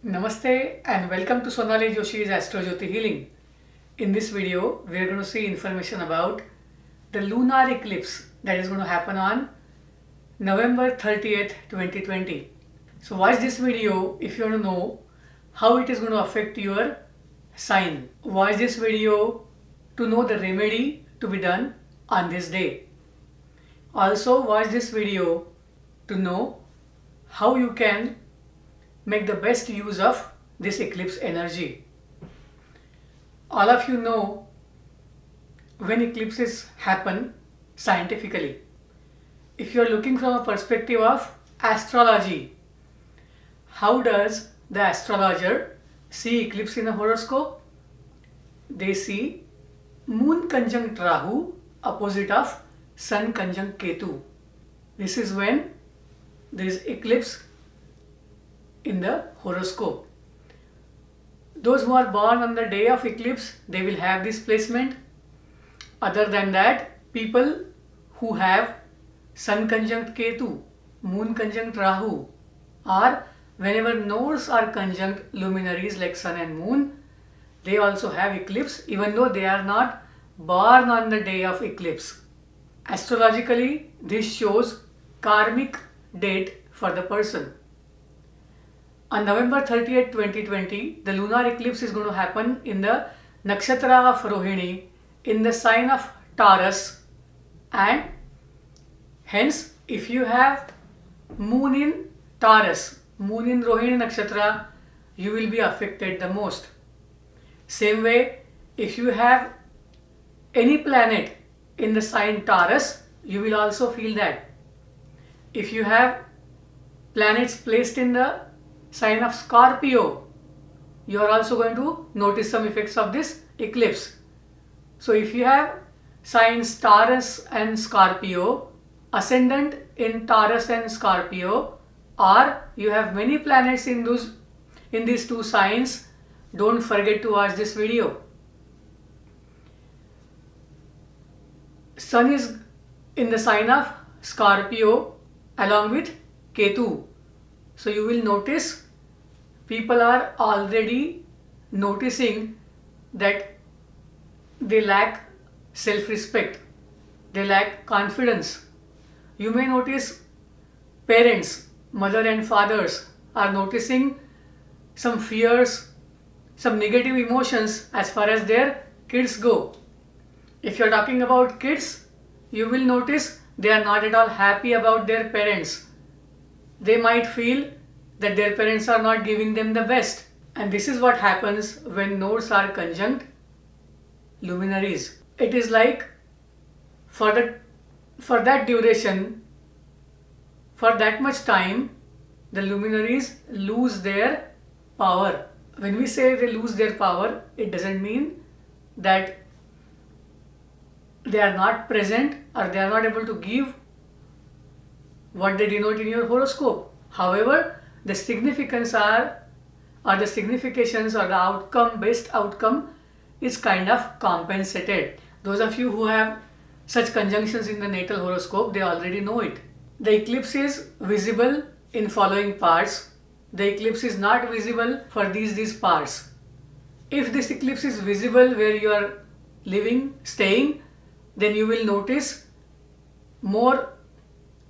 Namaste and welcome to Sonali Joshi's Astro Jyoti Healing. In this video, we are going to see information about the lunar eclipse that is going to happen on November 30th, 2020. So watch this video if you want to know how it is going to affect your sign. Watch this video to know the remedy to be done on this day. Also watch this video to know how you can make the best use of this eclipse energy. All of you know when eclipses happen scientifically. If you are looking from a perspective of astrology, how does the astrologer see eclipse in a horoscope? They see Moon conjunct Rahu opposite of Sun conjunct Ketu. This is when there is eclipse in the horoscope. Those who are born on the day of eclipse, they will have this placement. Other than that, people who have Sun conjunct Ketu, Moon conjunct Rahu, or whenever nodes are conjunct luminaries like Sun and Moon, they also have eclipse even though they are not born on the day of eclipse. Astrologically, this shows karmic date for the person. On November 30th, 2020, the lunar eclipse is going to happen in the nakshatra of Rohini in the sign of Taurus, and hence if you have moon in Taurus, moon in Rohini nakshatra, you will be affected the most. Same way, if you have any planet in the sign Taurus, you will also feel that. If you have planets placed in the sign of Scorpio, you are also going to notice some effects of this eclipse. So if you have signs Taurus and Scorpio, ascendant in Taurus and Scorpio, or you have many planets in these two signs, don't forget to watch this video. Sun is in the sign of Scorpio along with Ketu. So you will notice people are already noticing that they lack self-respect, they lack confidence. You may notice parents, mother and fathers are noticing some fears, some negative emotions as far as their kids go. If you are talking about kids, you will notice they are not at all happy about their parents. They might feel that their parents are not giving them the best. And this is what happens when nodes are conjunct luminaries. It is like for that duration, for that much time, the luminaries lose their power. When we say they lose their power, it doesn't mean that they are not present or they are not able to give what they denote in your horoscope. However, the significations or the outcome, best outcome is kind of compensated. Those of you who have such conjunctions in the natal horoscope, they already know it. The eclipse is visible in following parts. The eclipse is not visible for these parts. If this eclipse is visible where you are living, staying, then you will notice more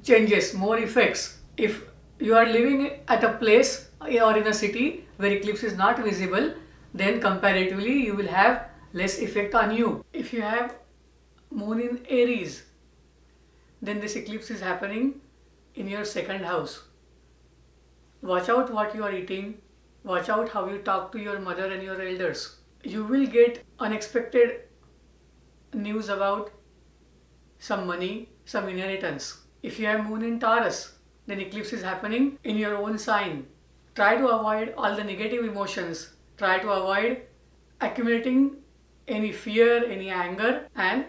changes, more effects. If you are living at a place or in a city where eclipse is not visible, then comparatively you will have less effect on you. If you have moon in Aries, then this eclipse is happening in your second house. Watch out what you are eating. Watch out how you talk to your mother and your elders. You will get unexpected news about some money, some inheritance. If you have moon in Taurus, then eclipse is happening in your own sign. Try to avoid all the negative emotions. Try to avoid accumulating any fear, any anger, and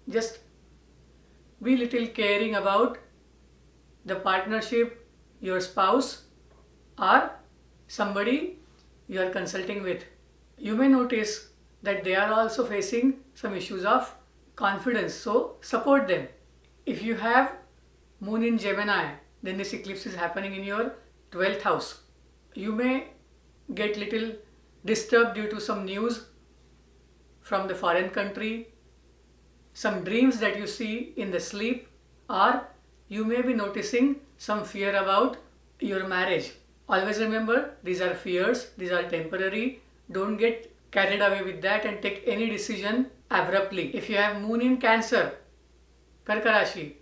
just be little caring about the partnership, your spouse, or somebody you are consulting with. You may notice that they are also facing some issues of confidence, so support them. If you have moon in Gemini, then this eclipse is happening in your 12th house. You may get little disturbed due to some news from the foreign country, some dreams that you see in the sleep, or you may be noticing some fear about your marriage. Always remember, these are fears, these are temporary. Don't get carried away with that and take any decision abruptly. If you have moon in Cancer, Karka Rashi,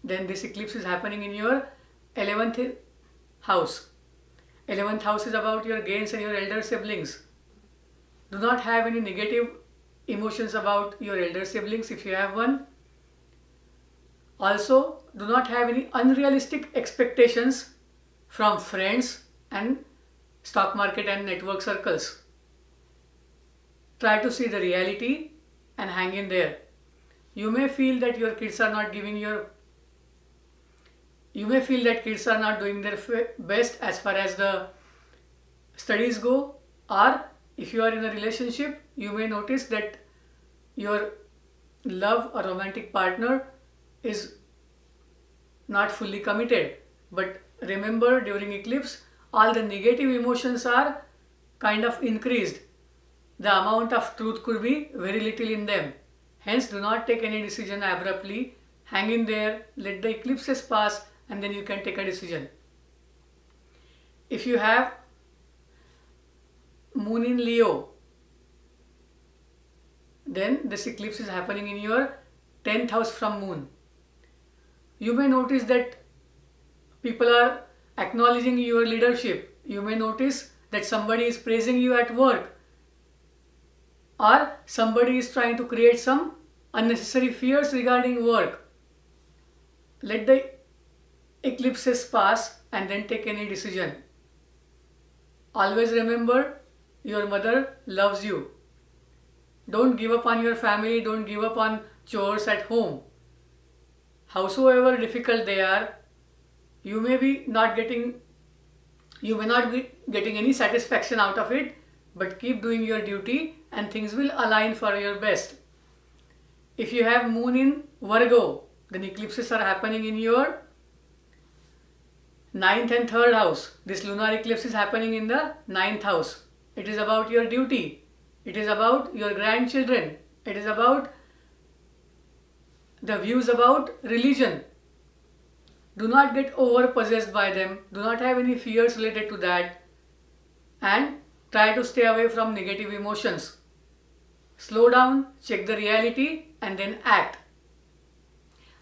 then this eclipse is happening in your 11th house. 11th house is about your gains and your elder siblings. Do not have any negative emotions about your elder siblings if you have one. Also, do not have any unrealistic expectations from friends and stock market and network circles. Try to see the reality and hang in there. You may feel that your kids are not doing their best as far as the studies go, or if you are in a relationship, you may notice that your love or romantic partner is not fully committed. But remember, during eclipse, all the negative emotions are kind of increased. The amount of truth could be very little in them. Hence, do not take any decision abruptly. Hang in there, let the eclipses pass, and then you can take a decision. If you have moon in Leo, then this eclipse is happening in your 10th house from moon. You may notice that people are acknowledging your leadership. You may notice that somebody is praising you at work, or somebody is trying to create some unnecessary fears regarding work. Let the eclipses pass and then take any decision. Always remember, your mother loves you. Don't give up on your family, don't give up on chores at home. Howsoever difficult they are, you may not be getting any satisfaction out of it, but keep doing your duty and things will align for your best. If you have moon in Virgo, then eclipses are happening in your 9th and 3rd house. This lunar eclipse is happening in the 9th house. It is about your duty. It is about your grandchildren. It is about the views about religion. Do not get over possessed by them. Do not have any fears related to that. And try to stay away from negative emotions. Slow down, check the reality, and then act.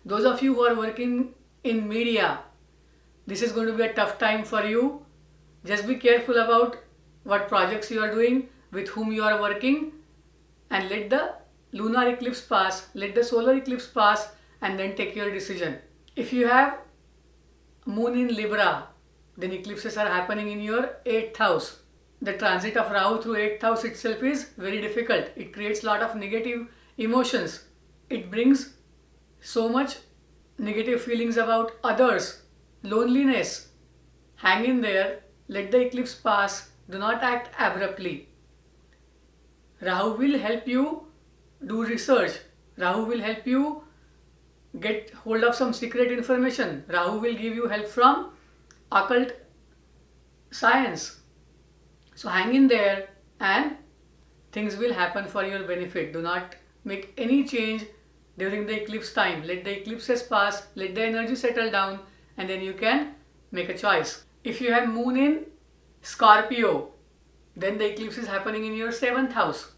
Those of you who are working in media, this is going to be a tough time for you. Just be careful about what projects you are doing, with whom you are working, and let the lunar eclipse pass, let the solar eclipse pass, and then take your decision. If you have moon in Libra, then eclipses are happening in your 8th house. The transit of Rahu through 8th house itself is very difficult. It creates a lot of negative emotions. It brings so much negative feelings about others, loneliness. Hang in there, let the eclipse pass, do not act abruptly. Rahu will help you do research. Rahu will help you get hold of some secret information. Rahu will give you help from occult science. So hang in there and things will happen for your benefit. Do not make any change during the eclipse time. Let the eclipses pass, let the energy settle down, and then you can make a choice. If you have moon in Scorpio, then the eclipse is happening in your 7th house.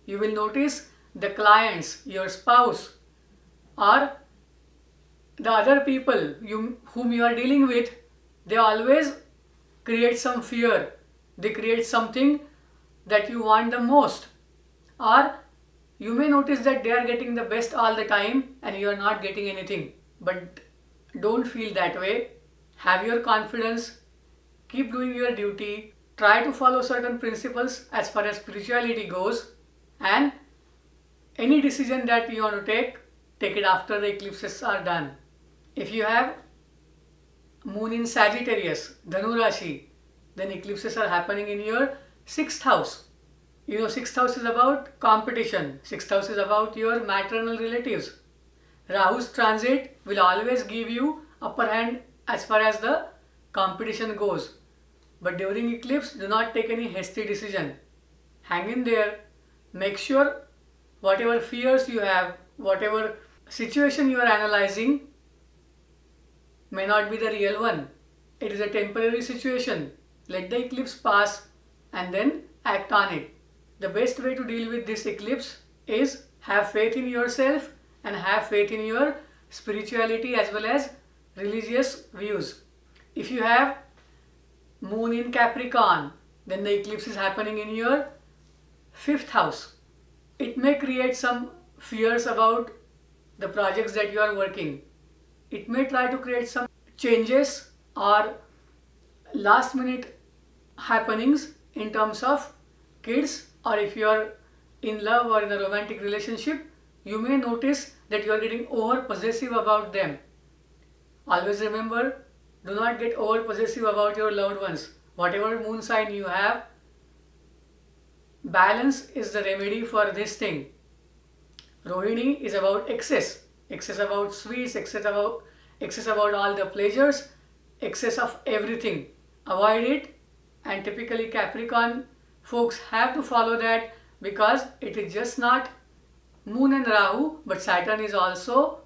You will notice the clients, your spouse, or the other people whom you are dealing with, they always create some fear. They create something that you want the most. Or you may notice that they are getting the best all the time and you are not getting anything. But don't feel that way. Have your confidence. Keep doing your duty. Try to follow certain principles as far as spirituality goes. And any decision that you want to take it after the eclipses are done. If you have moon in Sagittarius, Dhanu Rashi, then eclipses are happening in your 6th house. You know, 6th house is about competition. 6th house is about your maternal relatives. Rahu's transit will always give you upper hand as far as the competition goes. But during eclipse, do not take any hasty decision. Hang in there. Make sure whatever fears you have, whatever situation you are analyzing may not be the real one. It is a temporary situation. Let the eclipse pass and then act on it. The best way to deal with this eclipse is have faith in yourself and have faith in your spirituality as well as religious views. If you have moon in Capricorn, then the eclipse is happening in your 5th house. It may create some fears about the projects that you are working. It may try to create some changes or last minute happenings in terms of kids, or if you are in love or in a romantic relationship, you may notice that you are getting over possessive about them. Always remember, do not get over possessive about your loved ones. Whatever moon sign you have, balance is the remedy for this thing. Rohini is about excess about sweets, excess about all the pleasures, excess of everything. Avoid it, and typically Capricorn folks have to follow that, because it is just not moon and Rahu, but Saturn is also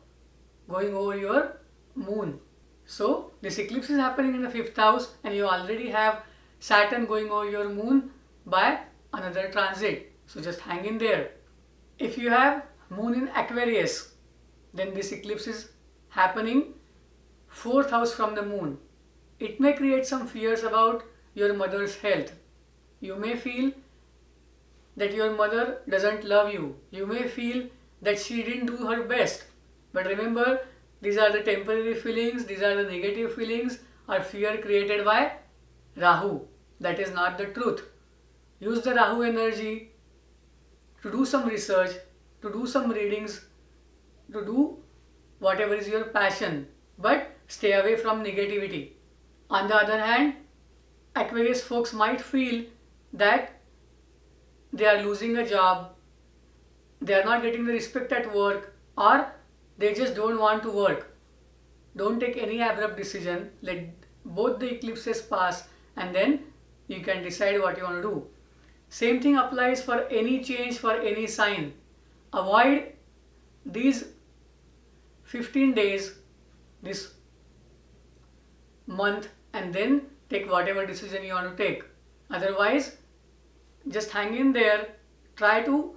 going over your moon. So this eclipse is happening in the 5th house and you already have Saturn going over your moon by another transit. So just hang in there. If you have moon in Aquarius, then this eclipse is happening 4th house from the moon. It may create some fears about your mother's health. You may feel that your mother doesn't love you. You may feel that she didn't do her best. But remember, these are the temporary feelings, these are the negative feelings or fear created by Rahu. That is not the truth. Use the Rahu energy to do some research, to do some readings, to do whatever is your passion, but stay away from negativity. On the other hand, Aquarius folks might feel that they are losing a job, they are not getting the respect at work, or they just don't want to work. Don't take any abrupt decision. Let both the eclipses pass and then you can decide what you want to do. Same thing applies for any change for any sign. Avoid these 15 days, this month, and then take whatever decision you want to take. Otherwise, just hang in there. Try to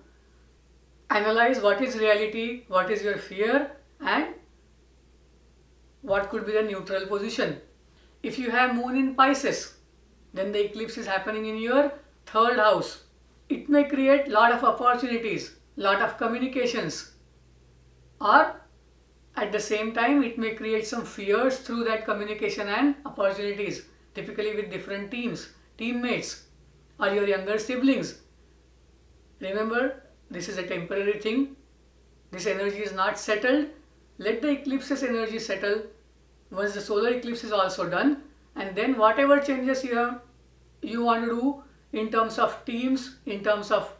analyze what is reality, what is your fear, and what could be the neutral position. If you have moon in Pisces, then the eclipse is happening in your 3rd house. It may create lot of opportunities, lot of communications, or at the same time it may create some fears through that communication and opportunities, typically with different teammates or your younger siblings. Remember, this is a temporary thing. This energy is not settled. Let the eclipse's energy settle once the solar eclipse is also done, and then whatever changes you want to do in terms of teams, in terms of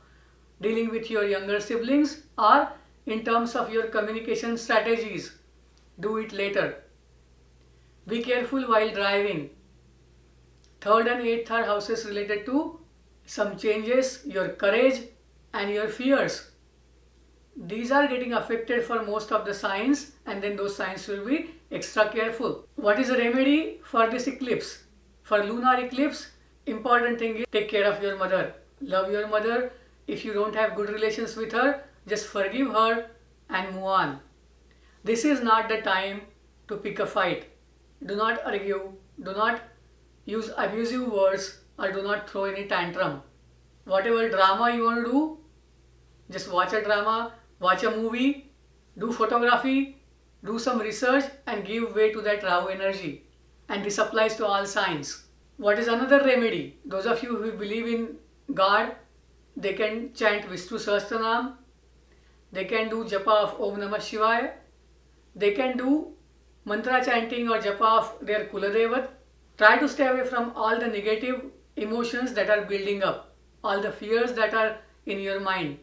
dealing with your younger siblings, or in terms of your communication strategies, do it later. Be careful while driving. 3rd and 8th are houses related to some changes, your courage and your fears. These are getting affected for most of the signs, and then those signs will be extra careful. What is the remedy for this eclipse? For lunar eclipse, important thing is take care of your mother. Love your mother. If you don't have good relations with her, just forgive her and move on. This is not the time to pick a fight. Do not argue. Do not use abusive words, or do not throw any tantrum. Whatever drama you want to do, just watch a drama, watch a movie, do photography, do some research and give way to that Rahu energy. And this applies to all signs. What is another remedy? Those of you who believe in God, they can chant Vishnu Sahasranam, they can do japa of Om Namah Shivaya, they can do mantra chanting or japa of their Kuladevat. Try to stay away from all the negative emotions that are building up, all the fears that are in your mind.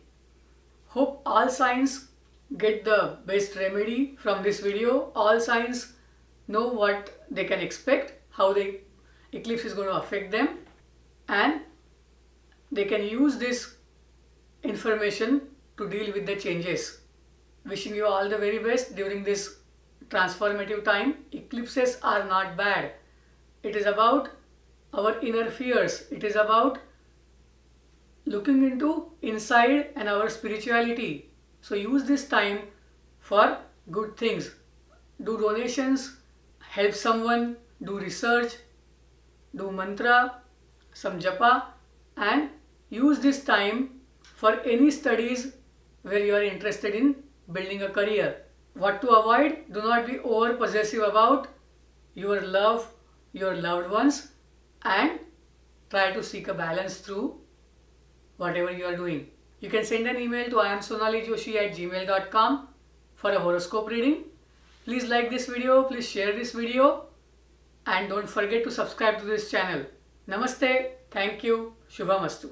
Hope all signs get the best remedy from this video. All signs know what they can expect, how they eclipse is going to affect them, and they can use this information to deal with the changes. Wishing you all the very best during this transformative time. Eclipses are not bad. It is about our inner fears. It is about looking into inside and our spirituality. So use this time for good things. Do donations, help someone, do research, do mantra, some japa, and use this time for any studies where you are interested in building a career. What to avoid? Do not be over possessive about your love, your loved ones, and try to seek a balance through whatever you are doing. You can send an email to iamsonalijoshi@gmail.com for a horoscope reading. Please like this video, please share this video, and don't forget to subscribe to this channel. Namaste, thank you, Shubhamastu.